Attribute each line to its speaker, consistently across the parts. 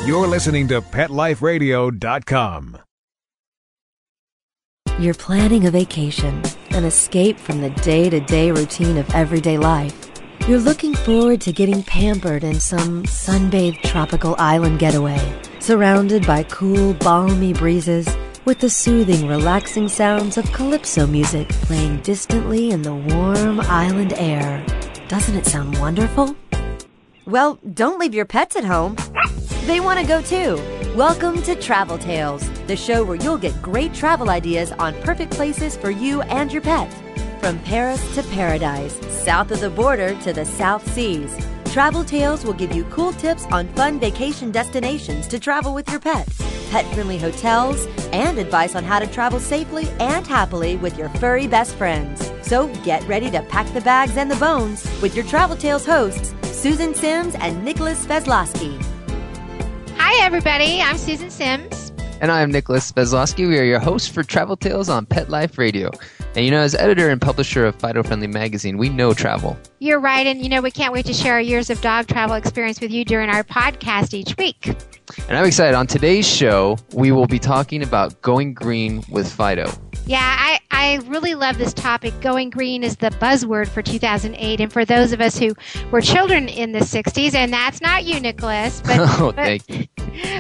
Speaker 1: You're listening to PetLifeRadio.com.
Speaker 2: You're planning a vacation, an escape from the day-to-day routine of everyday life. You're looking forward to getting pampered in some sunbathed tropical island getaway, surrounded by cool, balmy breezes with the soothing, relaxing sounds of calypso music playing distantly in the warm island air. Doesn't it sound wonderful? Well, don't leave your pets at home. They want to go too. Welcome to Travel Tales, the show where you'll get great travel ideas on perfect places for you and your pet. From Paris to paradise, south of the border to the South Seas, Travel Tales will give you cool tips on fun vacation destinations to travel with your pet, pet-friendly hotels, and advice on how to travel safely and happily with your furry best friends. So get ready to pack the bags and the bones with your Travel Tales hosts, Susan Sims and Nicholas Sveslosky.
Speaker 3: Hi, everybody. I'm Susan Sims.
Speaker 4: And I'm Nicholas Sveslosky. We are your hosts for Travel Tales on Pet Life Radio. And, as editor and publisher of Fido-friendly magazine, we know travel.
Speaker 3: You're right. And, we can't wait to share our years of dog travel experience with you during our podcast each week.
Speaker 4: And I'm excited. On today's show, we will be talking about going green with Fido.
Speaker 3: Yeah, I really love this topic. Going green is the buzzword for 2008. And for those of us who were children in the 60s, and that's not you, Nicholas. But,
Speaker 4: thank you.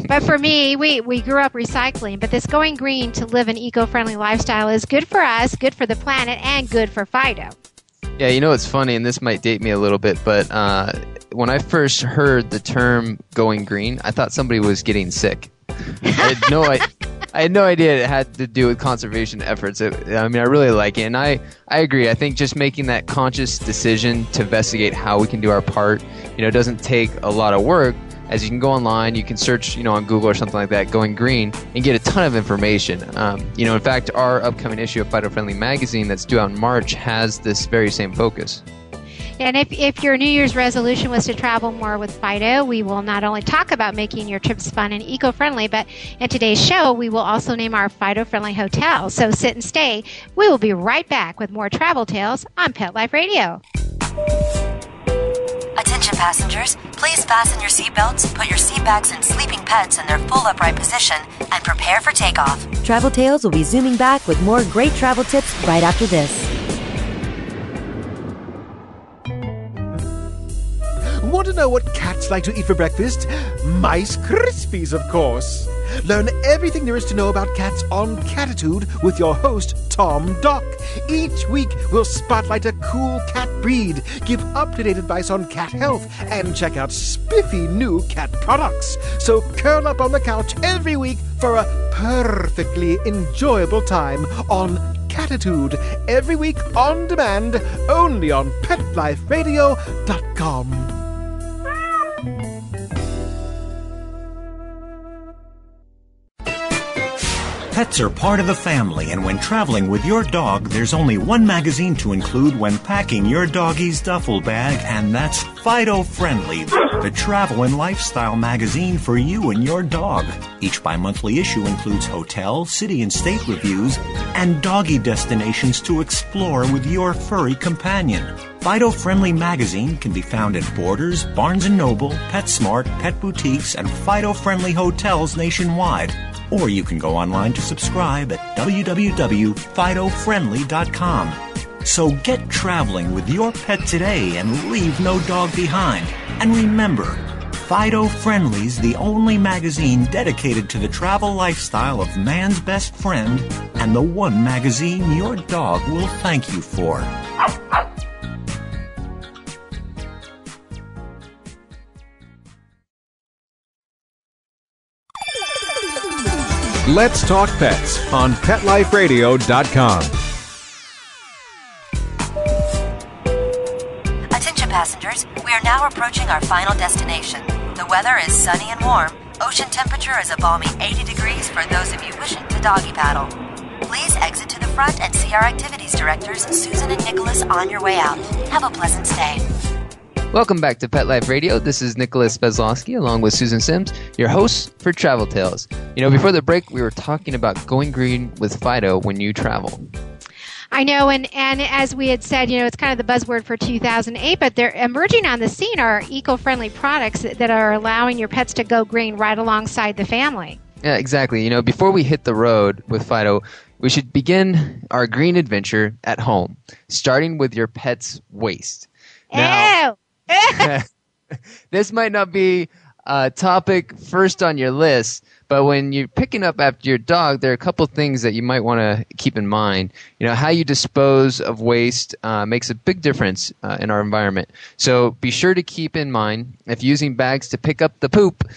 Speaker 3: But for me, we grew up recycling. But this going green to live an eco-friendly lifestyle is good for us, good for the planet, and good for Fido.
Speaker 4: Yeah, it's funny, and this might date me a little bit, but when I first heard the term going green, I thought somebody was getting sick. I had no idea it had to do with conservation efforts. I really like it, and I agree. I think just making that conscious decision to investigate how we can do our part, doesn't take a lot of work. As you can go online, you can search, on Google or something like that, going green, and get a ton of information. In fact, our upcoming issue of Fido-friendly magazine that's due out in March has this very same focus.
Speaker 3: And if your New Year's resolution was to travel more with Fido, we will not only talk about making your trips fun and eco-friendly, but in today's show, we will also name our Fido-friendly hotel. So sit and stay. We will be right back with more Travel Tales on Pet Life Radio.
Speaker 2: Attention passengers, please fasten your seatbelts, put your seat backs and sleeping pets in their full upright position, and prepare for takeoff. Travel Tales will be zooming back with more great travel tips right after this.
Speaker 5: Want to know what cats like to eat for breakfast? Mice Krispies, of course. Learn everything there is to know about cats on Catitude with your host, Tom Dock. Each week, we'll spotlight a cool cat breed, give up-to-date advice on cat health, and check out spiffy new cat products. So curl up on the couch every week for a perfectly enjoyable time on Catitude. Every week on demand, only on PetLifeRadio.com.
Speaker 6: Pets are part of the family, and when traveling with your dog, there's only one magazine to include when packing your doggie's duffel bag, and that's Fido-friendly, the travel and lifestyle magazine for you and your dog. Each bi-monthly issue includes hotel, city, and state reviews, and doggy destinations to explore with your furry companion. Fido-friendly magazine can be found at Borders, Barnes & Noble, PetSmart, Pet Boutiques, and Fido-friendly hotels nationwide. Or you can go online to subscribe at www.fidofriendly.com. So get traveling with your pet today and leave no dog behind. And remember, Fido-friendly's the only magazine dedicated to the travel lifestyle of man's best friend, and the one magazine your dog will thank you for.
Speaker 1: Let's Talk Pets on PetLifeRadio.com.
Speaker 2: Attention passengers, we are now approaching our final destination. The weather is sunny and warm. Ocean temperature is a balmy 80 degrees for those of you wishing to doggy paddle. Please exit to the front and see our activities directors, Susan and Nicholas, on your way out. Have a pleasant stay.
Speaker 4: Welcome back to Pet Life Radio. This is Nicholas Sveslosky along with Susan Sims, your hosts for Travel Tales. Before the break, we were talking about going green with Fido when you travel.
Speaker 3: I know, and as we had said, it's kind of the buzzword for 2008, but they're emerging on the scene are eco-friendly products that are allowing your pets to go green right alongside the family.
Speaker 4: Yeah, exactly. Before we hit the road with Fido, we should begin our green adventure at home, starting with your pet's waste. Now, this might not be a topic first on your list, but when you're picking up after your dog, there are a couple things that you might want to keep in mind. How you dispose of waste makes a big difference in our environment. So be sure to keep in mind, if using bags to pick up the poop,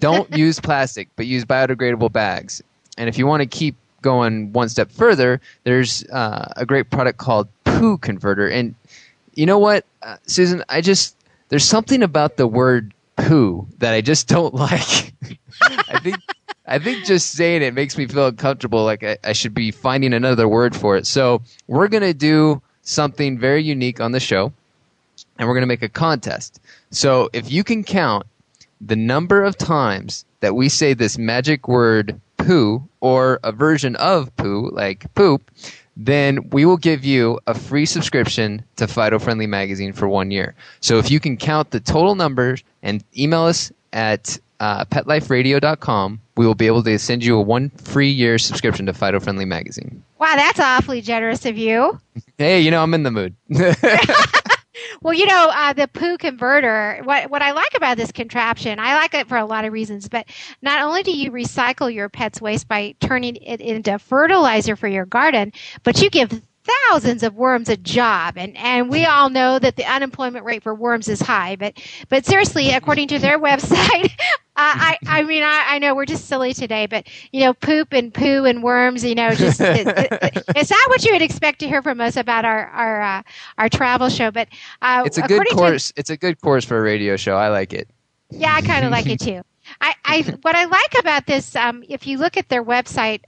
Speaker 4: don't use plastic, but use biodegradable bags. And if you want to keep going one step further, there's a great product called Poo Converter. And you know what, Susan, there's something about the word poo that I just don't like. I think just saying it makes me feel uncomfortable, like I should be finding another word for it. So we're going to do something very unique on the show, and we're going to make a contest. So if you can count the number of times that we say this magic word poo or a version of poo, like poop, then we will give you a free subscription to Fido-friendly magazine for 1 year. So if you can count the total numbers and email us at PetLifeRadio.com, we will be able to send you a 1 free year subscription to Fido-friendly magazine.
Speaker 3: Wow, that's awfully generous of you.
Speaker 4: Hey, I'm in the mood.
Speaker 3: Well, the Poo Converter, what I like about this contraption, I like it for a lot of reasons, but not only do you recycle your pet's waste by turning it into fertilizer for your garden, but you give thousands of worms a job. And we all know that the unemployment rate for worms is high, but seriously, according to their website, I know we're just silly today, but poop and poo and worms, it's not what you would expect to hear from us about our travel show. But
Speaker 4: it's a good course. It's a good course for a radio show. I like it.
Speaker 3: Yeah, I kind of like it too. What I like about this, if you look at their website,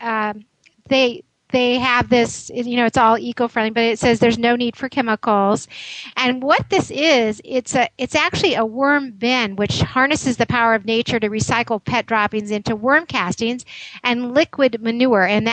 Speaker 3: they have this, it's all eco-friendly, but it says there's no need for chemicals. And what this is, it's actually a worm bin, which harnesses the power of nature to recycle pet droppings into worm castings and liquid manure. And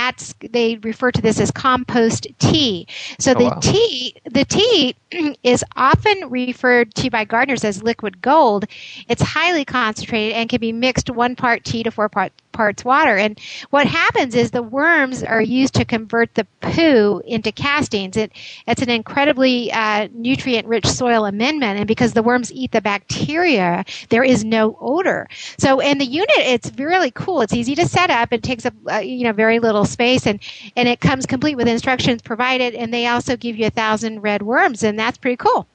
Speaker 3: they refer to this as compost tea. So the tea is often referred to by gardeners as liquid gold. It's highly concentrated and can be mixed 1 part tea to 4 parts water. And what happens is the worms are used to convert the poo into castings. It's an incredibly nutrient-rich soil amendment, and because the worms eat the bacteria, there is no odor. So in the unit, it's really cool. It's easy to set up. It takes up very little space, and it comes complete with instructions provided, and they also give you 1,000 red worms, and that's pretty cool.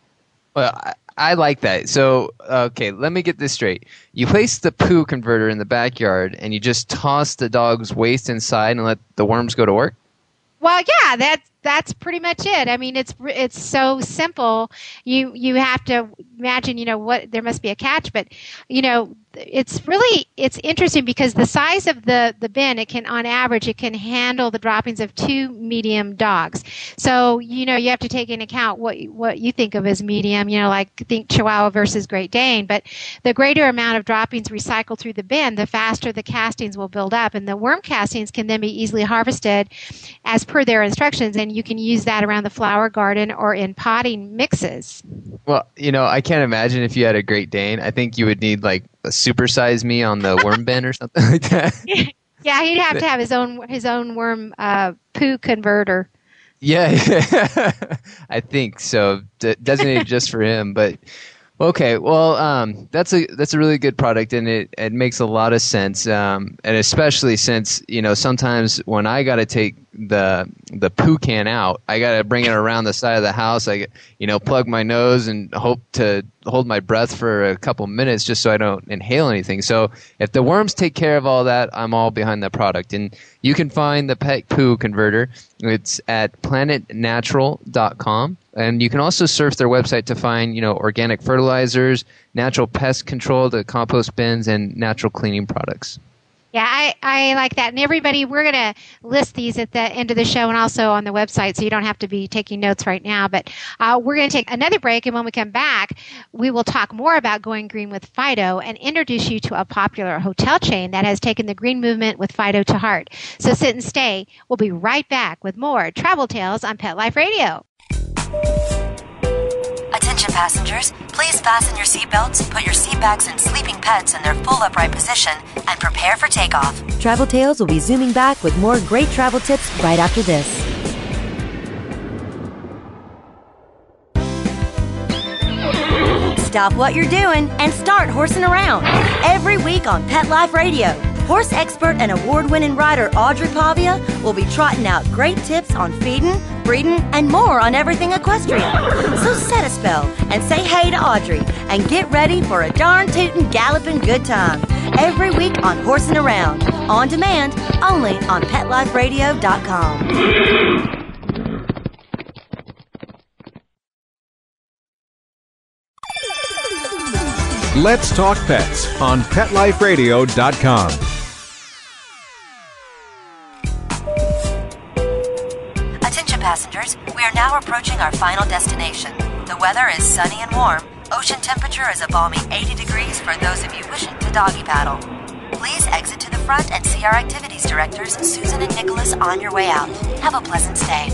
Speaker 4: Well, I like that. So, okay, let me get this straight. You place the Poo Converter in the backyard, and you just toss the dog's waste inside and let the worms go to work?
Speaker 3: Well, yeah, that's pretty much it. I mean, it's so simple. You have to imagine, what there must be a catch, but it's interesting because the size of the bin, on average, it can handle the droppings of 2 medium dogs. So, you have to take into account what you think of as medium, think Chihuahua versus Great Dane. But the greater amount of droppings recycled through the bin, the faster the castings will build up. And the worm castings can then be easily harvested as per their instructions. And you can use that around the flower garden or in potting mixes. Well,
Speaker 4: I can't imagine if you had a Great Dane. I think you would need a supersize me on the worm bin or something like that.
Speaker 3: Yeah, he'd have to have his own worm poo converter.
Speaker 4: Yeah, I think so. Designated just for him. But okay, well, that's a really good product, and it makes a lot of sense. And especially since sometimes when I got to take the poo can out, I got to bring it around the side of the house. I plug my nose and hope to hold my breath for a couple minutes just so I don't inhale anything. So if the worms take care of all that, I'm all behind that product. And you can find the Pet Poo Converter. It's at planetnatural.com. And you can also surf their website to find, organic fertilizers, natural pest control, the compost bins, and natural cleaning products.
Speaker 3: Yeah, I like that. And everybody, we're going to list these at the end of the show and also on the website, so you don't have to be taking notes right now. But we're going to take another break, and when we come back, we will talk more about going green with Fido and introduce you to a popular hotel chain that has taken the green movement with Fido to heart. So sit and stay. We'll be right back with more Travel Tales on Pet Life Radio.
Speaker 2: Attention passengers, please fasten your seatbelts, put your seat backs and sleeping pets in their full upright position, and prepare for takeoff. Travel Tales will be zooming back with more great travel tips right after this. Stop what you're doing and start horsing around. Every week on Pet Life Radio, horse expert and award-winning rider Audrey Pavia will be trotting out great tips on feeding, breeding, and more on everything equestrian. So set a spell and say hey to Audrey and get ready for a darn tootin' galloping good time. Every week on Horsing Around, on demand, only on PetLifeRadio.com.
Speaker 1: Let's Talk Pets on PetLifeRadio.com.
Speaker 2: Attention passengers, we are now approaching our final destination. The weather is sunny and warm. Ocean temperature is a balmy 80 degrees for those of you wishing to doggy paddle. Please exit to the front and see our activities directors, Susan and Nicholas, on your way out. Have a pleasant stay.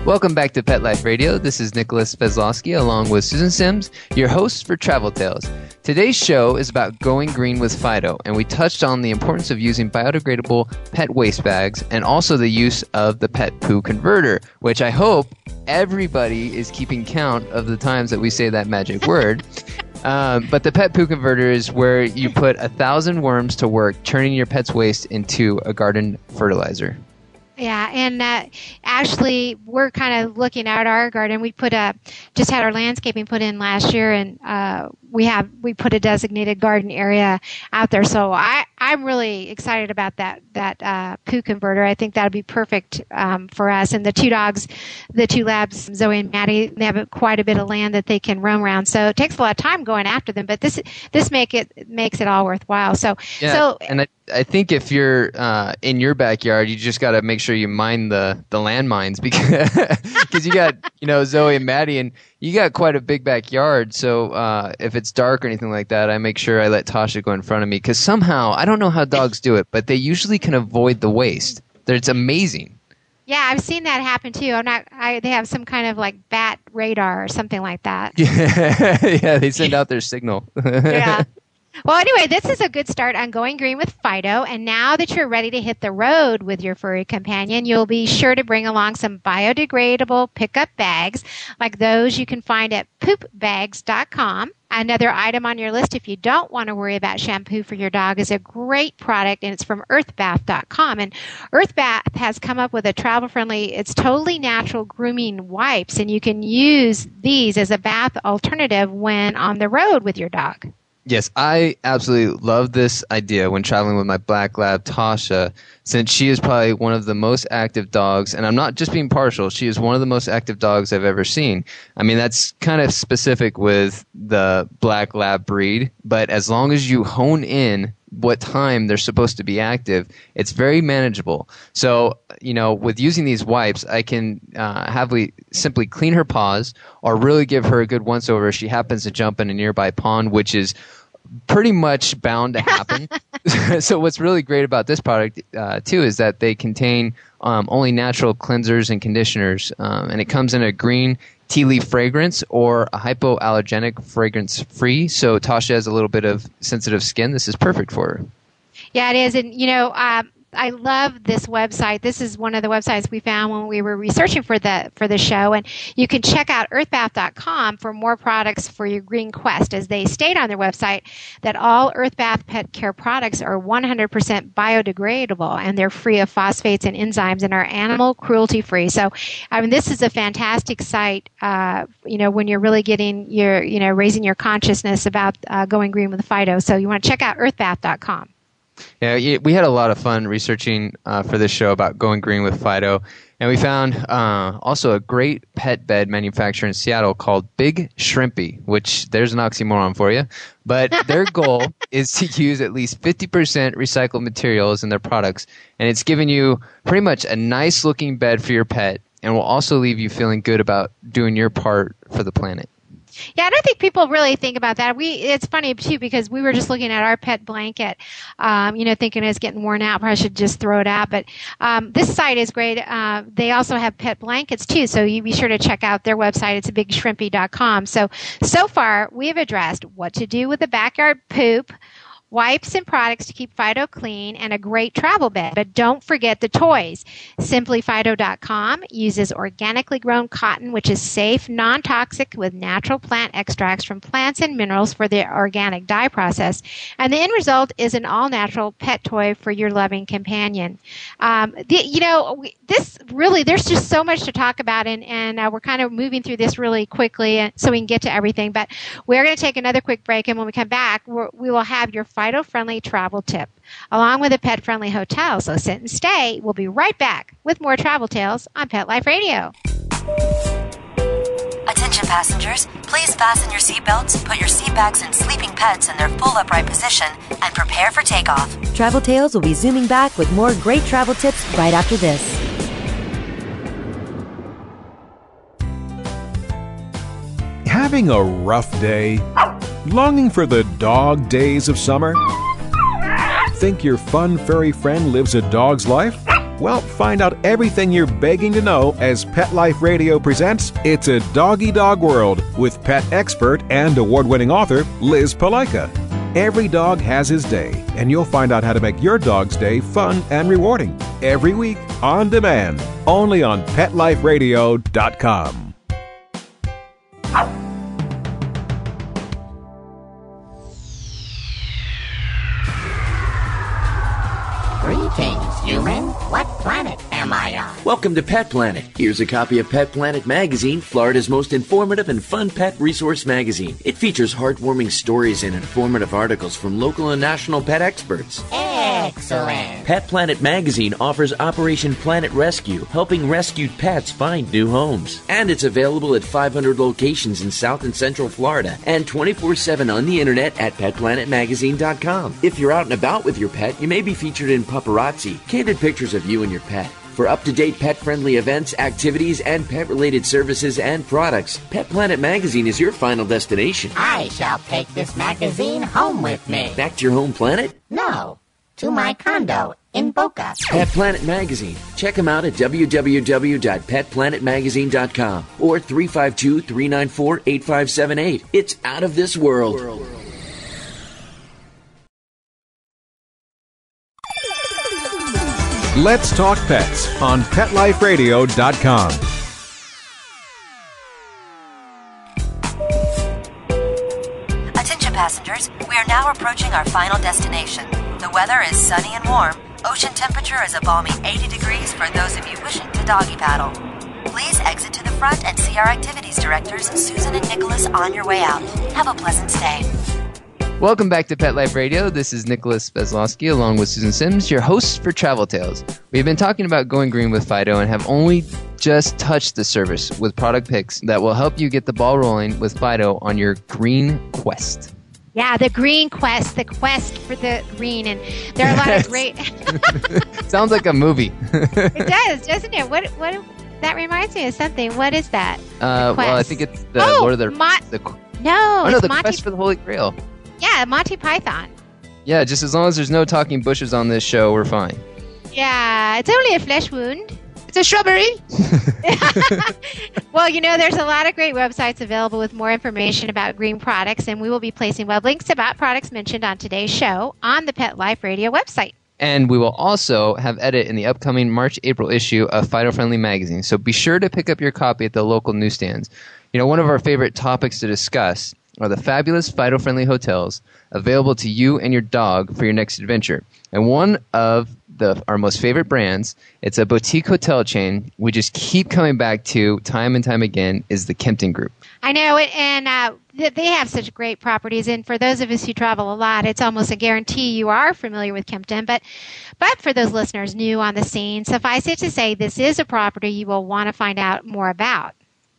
Speaker 4: Welcome back to Pet Life Radio. This is Nicholas Sveslosky along with Susan Sims, your hosts for Travel Tales. Today's show is about going green with Fido, and we touched on the importance of using biodegradable pet waste bags and also the use of the pet poo converter, which I hope everybody is keeping count of the times that we say that magic word. But the pet poo converter is where you put 1,000 worms to work turning your pet's waste into a garden fertilizer.
Speaker 3: Yeah, and actually, we're kind of looking at our garden. We just had our landscaping put in last year, and we put a designated garden area out there. So I'm really excited about that poo converter. I think that'd be perfect for us. And the two dogs, the two labs, Zoe and Maddie, they have quite a bit of land that they can roam around. So it takes a lot of time going after them, but this makes it all worthwhile.
Speaker 4: And I think if you're in your backyard, you just got to make sure you mine the landmines because you got Zoe and Maddie, and you got quite a big backyard. So if it's dark or anything like that, I make sure I let Tasha go in front of me because somehow I don't know how dogs do it, but they usually can avoid the waste. It's amazing.
Speaker 3: Yeah, I've seen that happen too. They have some kind of like bat radar or something like that.
Speaker 4: Yeah, they send out their signal.
Speaker 3: Yeah. Well, anyway, this is a good start on going green with Fido, and now that you're ready to hit the road with your furry companion, you'll be sure to bring along some biodegradable pickup bags like those you can find at poopbags.com. Another item on your list if you don't want to worry about shampoo for your dog is a great product, and it's from earthbath.com. And Earthbath has come up with a travel-friendly, it's totally natural grooming wipes, and you can use these as a bath alternative when on the road with your dog.
Speaker 4: Yes, I absolutely love this idea when traveling with my black lab, Tasha, since she is probably one of the most active dogs, and I'm not just being partial, she is one of the most active dogs I've ever seen. I mean, that's kind of specific with the black lab breed, but as long as you hone in what time they're supposed to be active, it's very manageable. So, with using these wipes, I can simply clean her paws or really give her a good once-over if she happens to jump in a nearby pond, which is pretty much bound to happen. So what's really great about this product, too, is that they contain only natural cleansers and conditioners, and it comes in a green tea leaf fragrance or a hypoallergenic fragrance free. So Tasha has a little bit of sensitive skin. This is perfect for her.
Speaker 3: Yeah, it is. And, I love this website. This is one of the websites we found when we were researching for the show. And you can check out earthbath.com for more products for your green quest. As they state on their website that all Earthbath pet care products are 100% biodegradable, and they're free of phosphates and enzymes and are animal cruelty free. So, this is a fantastic site, when you're really getting raising your consciousness about going green with Fido. So you want to check out earthbath.com.
Speaker 4: Yeah, we had a lot of fun researching for this show about going green with Fido. And we found also a great pet bed manufacturer in Seattle called Big Shrimpy, which there's an oxymoron for you. But their goal is to use at least 50% recycled materials in their products. And it's giving you pretty much a nice looking bed for your pet and will also leave you feeling good about doing your part for the planet.
Speaker 3: Yeah, I don't think people really think about that. It's funny too because we were just looking at our pet blanket, thinking it's getting worn out. Probably should just throw it out. But this site is great. They also have pet blankets too, so you be sure to check out their website. It's bigshrimpy.com. So far we have addressed what to do with the backyard poop, wipes and products to keep Fido clean, and a great travel bed. But don't forget the toys. SimplyFido.com uses organically grown cotton, which is safe, non-toxic, with natural plant extracts from plants and minerals for the organic dye process. And the end result is an all-natural pet toy for your loving companion. There's just so much to talk about, and we're kind of moving through this really quickly so we can get to everything. But we're going to take another quick break, and when we come back, we will have your Fido-friendly travel tip, along with a pet-friendly hotel. So sit and stay. We'll be right back with more travel tales on Pet Life Radio.
Speaker 2: Attention passengers, please fasten your seatbelts, put your seat bags and sleeping pets in their full upright position, and prepare for takeoff. Travel Tales will be zooming back with more great travel tips right after this.
Speaker 1: Having a rough day? Longing for the dog days of summer? Think your fun furry friend lives a dog's life? Well, find out everything you're begging to know as Pet Life Radio presents It's a Doggy Dog World with pet expert and award-winning author Liz Palaika. Every dog has his day, and you'll find out how to make your dog's day fun and rewarding. Every week, on demand, only on PetLifeRadio.com.
Speaker 7: Greetings, human. What planet am I on?
Speaker 8: Welcome to Pet Planet. Here's a copy of Pet Planet Magazine, Florida's most informative and fun pet resource magazine. It features heartwarming stories and informative articles from local and national pet experts.
Speaker 7: Excellent.
Speaker 8: Pet Planet Magazine offers Operation Planet Rescue, helping rescued pets find new homes. And it's available at 500 locations in South and Central Florida and 24/7 on the internet at PetPlanetMagazine.com. If you're out and about with your pet, you may be featured in paparazzi, candid pictures of you and your pet. For up-to-date pet-friendly events, activities, and pet-related services and products, Pet Planet Magazine is your final destination.
Speaker 7: I shall take this magazine home with me.
Speaker 8: Back to your home planet?
Speaker 7: No, to my condo in Boca.
Speaker 8: Pet Planet Magazine. Check them out at www.petplanetmagazine.com or 352-394-8578. It's out of this world.
Speaker 1: Let's Talk Pets on PetLifeRadio.com.
Speaker 2: Attention passengers, we are now approaching our final destination. The weather is sunny and warm. Ocean temperature is a balmy 80 degrees for those of you wishing to doggy paddle. Please exit to the front and see our activities directors, Susan and Nicholas, on your way out. Have a pleasant stay.
Speaker 4: Welcome back to Pet Life Radio. This is Nicholas Sveslosky along with Susan Sims, your hosts for Travel Tales. We've been talking about going green with Fido and have only just touched the surface with product picks that will help you get the ball rolling with Fido on your green quest.
Speaker 3: Yeah, the green quest, the quest for the green. And there are a lot of great...
Speaker 4: Sounds like a movie.
Speaker 3: It does, doesn't it? What? That reminds me of something. What is that?
Speaker 4: Well, I think it's the Lord of the... the quest for the Holy Grail.
Speaker 3: Yeah, Monty Python.
Speaker 4: Yeah, just as long as there's no talking bushes on this show, we're fine.
Speaker 3: Yeah, it's only a flesh wound.
Speaker 4: It's a shrubbery.
Speaker 3: Well, there's a lot of great websites available with more information about green products, and we will be placing web links about products mentioned on today's show on the Pet Life Radio website.
Speaker 4: And we will also have edit in the upcoming March-April issue of Fido-friendly magazine, so be sure to pick up your copy at the local newsstands. One of our favorite topics to discuss are the fabulous Fido-friendly hotels available to you and your dog for your next adventure. And one of our most favorite brands. It's a boutique hotel chain we just keep coming back to time and time again, is the Kimpton Group.
Speaker 3: I know it, and they have such great properties. And for those of us who travel a lot, it's almost a guarantee you are familiar with Kimpton. But for those listeners new on the scene, suffice it to say, this is a property you will want to find out more about.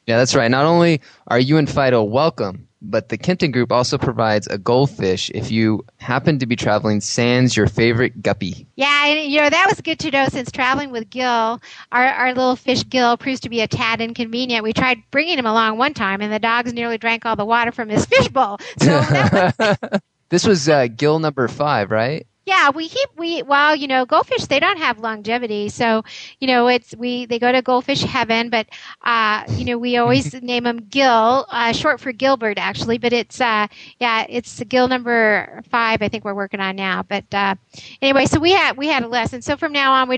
Speaker 4: Yeah, that's right. Not only are you and Fido welcome, but the Kimpton Group also provides a goldfish if you happen to be traveling sans your favorite guppy.
Speaker 3: Yeah, and that was good to know, since traveling with Gil, our little fish Gil proves to be a tad inconvenient. We tried bringing him along one time, and the dogs nearly drank all the water from his fish bowl. So that
Speaker 4: This was Gil number 5, right?
Speaker 3: Yeah, goldfish, they don't have longevity. So, they go to goldfish heaven, but, we always name them Gil, short for Gilbert actually, but it's Gil number 5, I think we're working on now. But, anyway, so we had a lesson. So from now on,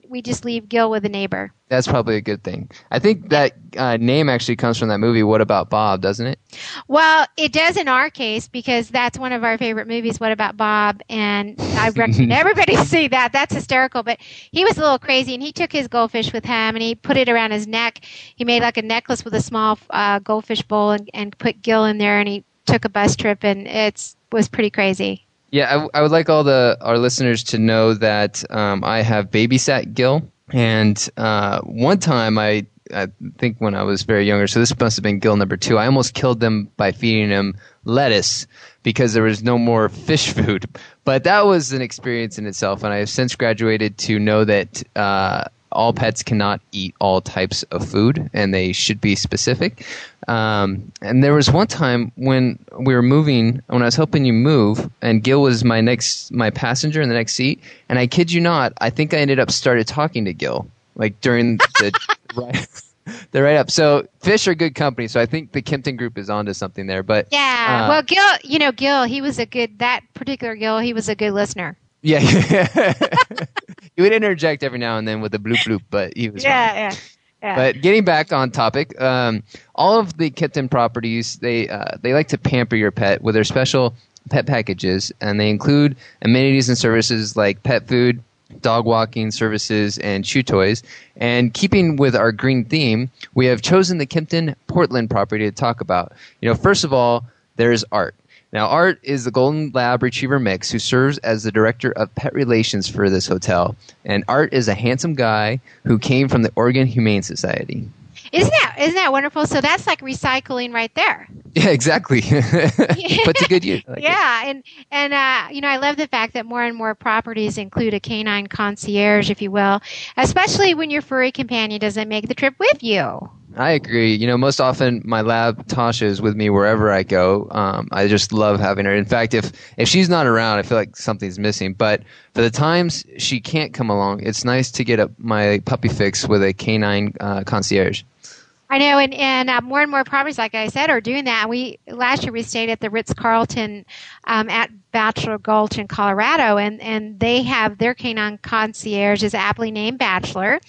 Speaker 3: we just leave Gil with a neighbor.
Speaker 4: That's probably a good thing. I think that name actually comes from that movie, What About Bob, doesn't it?
Speaker 3: Well, it does in our case, because that's one of our favorite movies, What About Bob? And I recommend everybody see that. That's hysterical. But he was a little crazy, and he took his goldfish with him, and he put it around his neck. He made like a necklace with a small goldfish bowl and put Gil in there, and he took a bus trip, and it was pretty crazy.
Speaker 4: Yeah, I would like our listeners to know that I have babysat Gil. And one time, I think when I was very younger, so this must have been Gil number 2, I almost killed them by feeding him lettuce because there was no more fish food. But that was an experience in itself, and I have since graduated to know that all pets cannot eat all types of food, and they should be specific. And there was one time when we were moving, when I was helping you move, and Gil was my passenger in the next seat, and I kid you not, I think I ended up started talking to Gil, like during the ride up. So fish are good company, so I think the Kimpton Group is onto something there. But
Speaker 3: yeah, well, Gil, he was that particular Gil, he was a good listener.
Speaker 4: Yeah. He would interject every now and then with a bloop bloop, but he was
Speaker 3: yeah.
Speaker 4: But getting back on topic, all of the Kimpton properties, they like to pamper your pet with their special pet packages, and they include amenities and services like pet food, dog walking services, and chew toys. And keeping with our green theme, we have chosen the Kimpton Portland property to talk about. First of all, there's Art. Now, Art is the Golden Lab Retriever mix who serves as the director of pet relations for this hotel. And Art is a handsome guy who came from the Oregon Humane Society.
Speaker 3: Isn't that wonderful? So that's like recycling right there.
Speaker 4: Yeah, exactly. But to good use.
Speaker 3: And I love the fact that more and more properties include a canine concierge, if you will, especially when your furry companion doesn't make the trip with you.
Speaker 4: I agree. Most often my lab Tasha is with me wherever I go. I just love having her. In fact, if she's not around, I feel like something's missing. But for the times she can't come along, it's nice to get my puppy fix with a canine concierge.
Speaker 3: I know, and more and more properties, like I said, are doing that. Last year we stayed at the Ritz-Carlton at Bachelor Gulch in Colorado, and they have their canine concierge is aptly named Bachelor,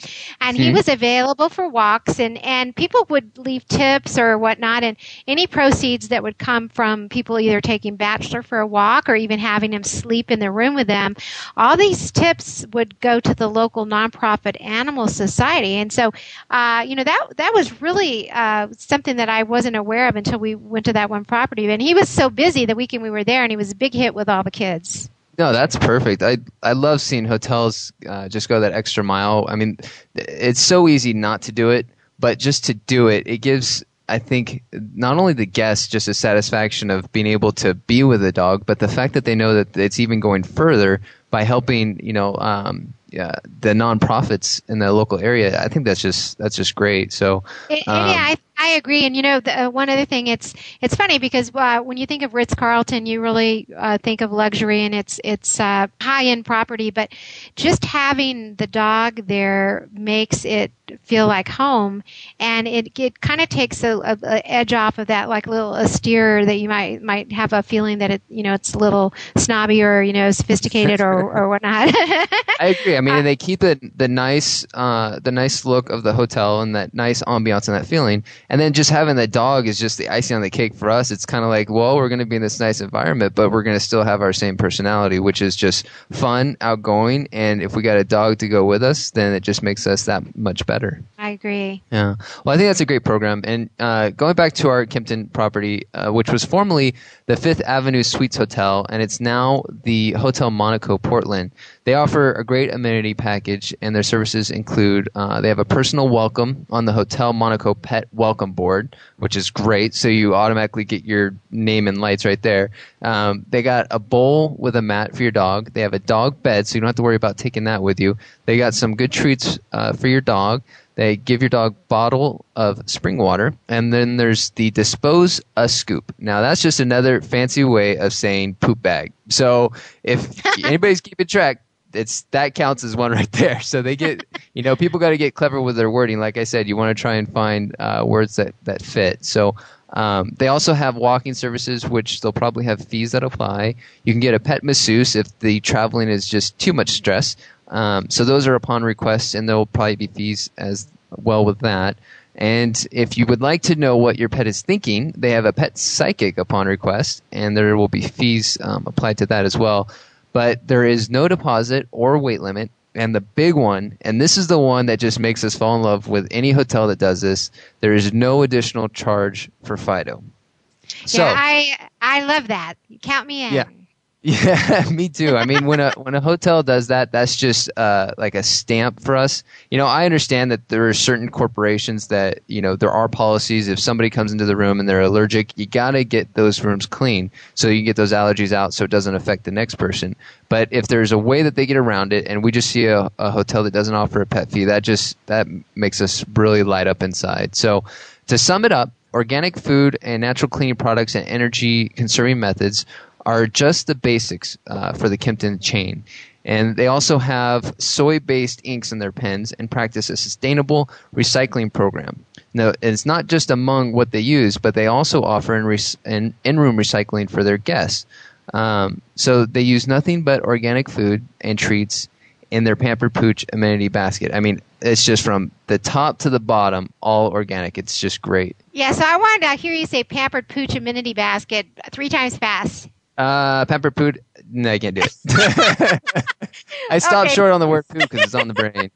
Speaker 3: and he was available for walks, and people would leave tips or whatnot, and any proceeds that would come from people either taking Bachelor for a walk or even having him sleep in the room with them, all these tips would go to the local nonprofit Animal Society, and so that was really something that I wasn't aware of until we went to that one property, and he was so busy the weekend we were there, and he was a big hit with all the kids.
Speaker 4: No, that's perfect. I love seeing hotels just go that extra mile. I mean, it's so easy not to do it, but just to do it, it gives, I think, not only the guests just a satisfaction of being able to be with a dog, but the fact that they know that it's even going further by helping, the nonprofits in the local area. I think that's just great. So,
Speaker 3: I agree. And one other thing, it's funny because when you think of Ritz-Carlton, you really think of luxury and it's high-end property. But just having the dog there makes it feel like home, and it kind of takes a edge off of that like little austere that you might have a feeling that it's a little snobby or sophisticated or whatnot.
Speaker 4: I agree. I mean, they keep the nice look of the hotel and that nice ambiance and that feeling, And then just having the dog is just the icing on the cake for us. It's kind of like, well, we're going to be in this nice environment, but we're going to still have our same personality, which is just fun, outgoing. And if we got a dog to go with us, then it just makes us that much better.
Speaker 3: I agree.
Speaker 4: Yeah. Well, I think that's a great program. And going back to our Kimpton property, which was formerly the Fifth Avenue Suites Hotel, and it's now the Hotel Monaco Portland. They offer a great amenity package, and their services include they have a personal welcome on the Hotel Monaco Pet Welcome Board, which is great. So you automatically get your name and lights right there. They got a bowl with a mat for your dog. They have a dog bed, so you don't have to worry about taking that with you. They got some good treats for your dog. They give your dog a bottle of spring water, and then there's the Dispose a Scoop. Now, that's just another fancy way of saying poop bag. So if anybody's keeping track, that counts as one right there. So they get, people got to get clever with their wording. Like I said, you want to try and find words that fit. So they also have walking services, which they'll probably have fees that apply. You can get a pet masseuse if the traveling is just too much stress. So those are upon request, and there will probably be fees as well with that. And if you would like to know what your pet is thinking, they have a pet psychic upon request, and there will be fees applied to that as well. But there is no deposit or weight limit. And the big one, and this is the one that just makes us fall in love with any hotel that does this, there is no additional charge for Fido. So,
Speaker 3: yeah, I love that. Count me in.
Speaker 4: Yeah, me too. I mean, when a hotel does that, that's just like a stamp for us. I understand that there are certain corporations that, there are policies. If somebody comes into the room and they're allergic, you got to get those rooms clean so you can get those allergies out so it doesn't affect the next person. But if there's a way that they get around it, and we just see a hotel that doesn't offer a pet fee, that makes us really light up inside. So to sum it up, organic food and natural cleaning products and energy conserving methods are just the basics for the Kimpton chain. And they also have soy-based inks in their pens and practice a sustainable recycling program. Now, it's not just among what they use, but they also offer in-room recycling for their guests. So they use nothing but organic food and treats in their Pampered Pooch amenity basket. I mean, it's just from the top to the bottom, all organic. It's just great.
Speaker 3: Yeah, so I wanted to hear you say Pampered Pooch amenity basket 3 times fast.
Speaker 4: Pampered Pooch. No, I can't do it. I stopped short on the word poo because it's on the brain.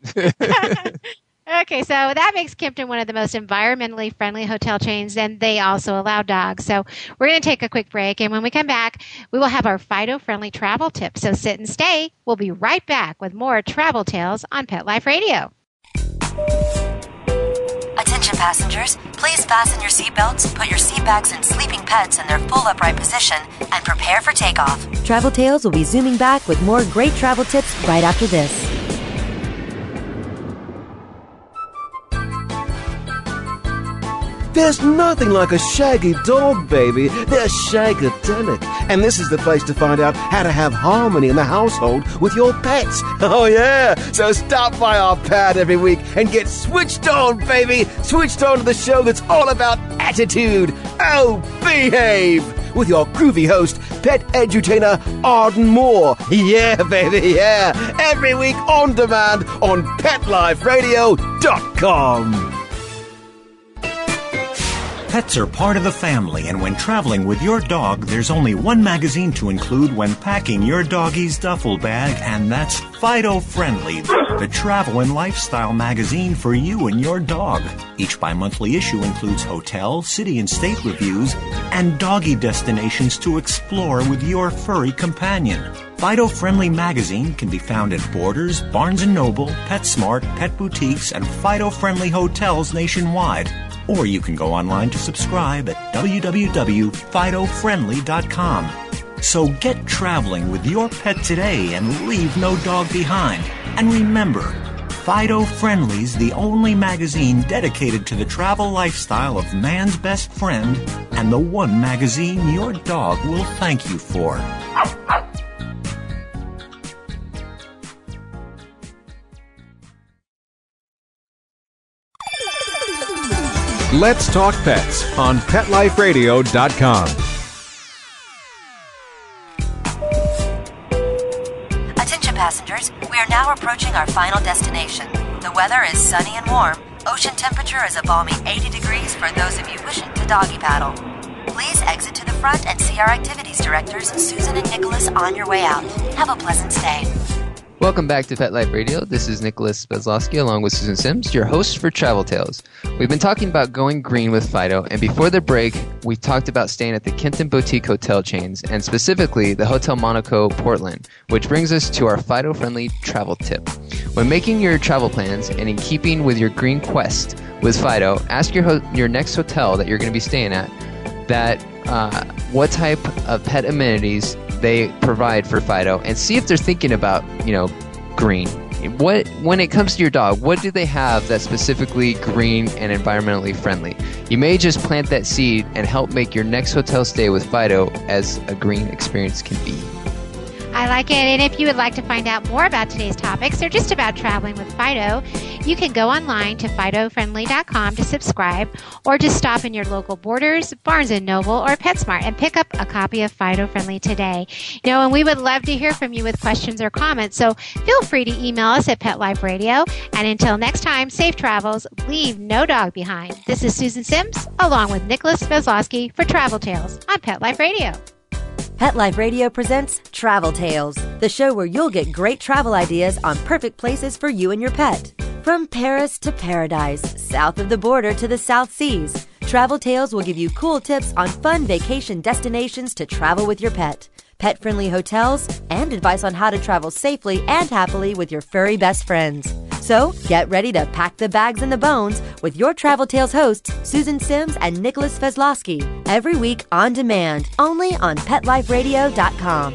Speaker 3: Okay, so that makes Kimpton one of the most environmentally friendly hotel chains, and they also allow dogs. So we're going to take a quick break, and when we come back, we will have our Fido-friendly travel tips. So sit and stay. We'll be right back with more travel tales on Pet Life Radio.
Speaker 2: Attention passengers, please fasten your seatbelts, put your seat bags and sleeping pets in their full upright position, and prepare for takeoff. Travel Tales will be zooming back with more great travel tips right after this.
Speaker 5: There's nothing like a shaggy dog, baby. They're shagadelic. And this is the place to find out how to have harmony in the household with your pets. Oh, yeah. So stop by our pad every week and get switched on, baby. Switched on to the show that's all about attitude. Oh, behave. With your groovy host, pet edutainer Arden Moore. Yeah, baby, yeah. Every week on demand on PetLifeRadio.com.
Speaker 6: Pets are part of the family, and when traveling with your dog, there's only one magazine to include when packing your doggy's duffel bag, and that's Fido-friendly, the travel and lifestyle magazine for you and your dog. Each bi-monthly issue includes hotel, city, and state reviews and doggy destinations to explore with your furry companion. Fido-friendly magazine can be found at Borders, Barnes & Noble, PetSmart, Pet Boutiques, and Fido-friendly hotels nationwide. Or you can go online to subscribe at www.fidofriendly.com. So get traveling with your pet today and leave no dog behind. And remember, Fido-friendly's the only magazine dedicated to the travel lifestyle of man's best friend, and the one magazine your dog will thank you for.
Speaker 1: Let's Talk Pets on PetLifeRadio.com.
Speaker 2: Attention passengers, we are now approaching our final destination. The weather is sunny and warm, Ocean temperature is a balmy 80 degrees for those of you wishing to doggy paddle. Please exit to the front and see our activities directors, Susan and Nicholas, on your way out. Have a pleasant stay.
Speaker 4: Welcome back to Pet Life Radio. This is Nicholas Sveslosky along with Susan Sims, your host for Travel Tales. We've been talking about going green with Fido, and before the break, we talked about staying at the Kenton Boutique hotel chains, and specifically the Hotel Monaco Portland, which brings us to our Fido-friendly travel tip. When making your travel plans and in keeping with your green quest with Fido, ask your next hotel that you're going to be staying at what type of pet amenities they provide for Fido, and see if they're thinking about, green. When it comes to your dog, what do they have that's specifically green and environmentally friendly? You may just plant that seed and help make your next hotel stay with Fido as a green experience can be.
Speaker 3: I like it. And if you would like to find out more about today's topics or just about traveling with Fido, you can go online to Fido-friendly.com to subscribe, or just stop in your local Borders, Barnes & Noble, or PetSmart and pick up a copy of Fido-friendly today. And we would love to hear from you with questions or comments, so feel free to email us at Pet Life Radio. And until next time, safe travels. Leave no dog behind. This is Susan Sims, along with Nicholas Sveslosky for Travel Tales on Pet Life Radio.
Speaker 2: Pet Life Radio presents Travel Tales, the show where you'll get great travel ideas on perfect places for you and your pet. From Paris to paradise, south of the border to the South Seas, Travel Tales will give you cool tips on fun vacation destinations to travel with your pet, pet-friendly hotels, and advice on how to travel safely and happily with your furry best friends. So, get ready to pack the bags and the bones with your Travel Tales hosts, Susan Sims and Nicholas Sveslosky, every week on demand, only on PetLifeRadio.com.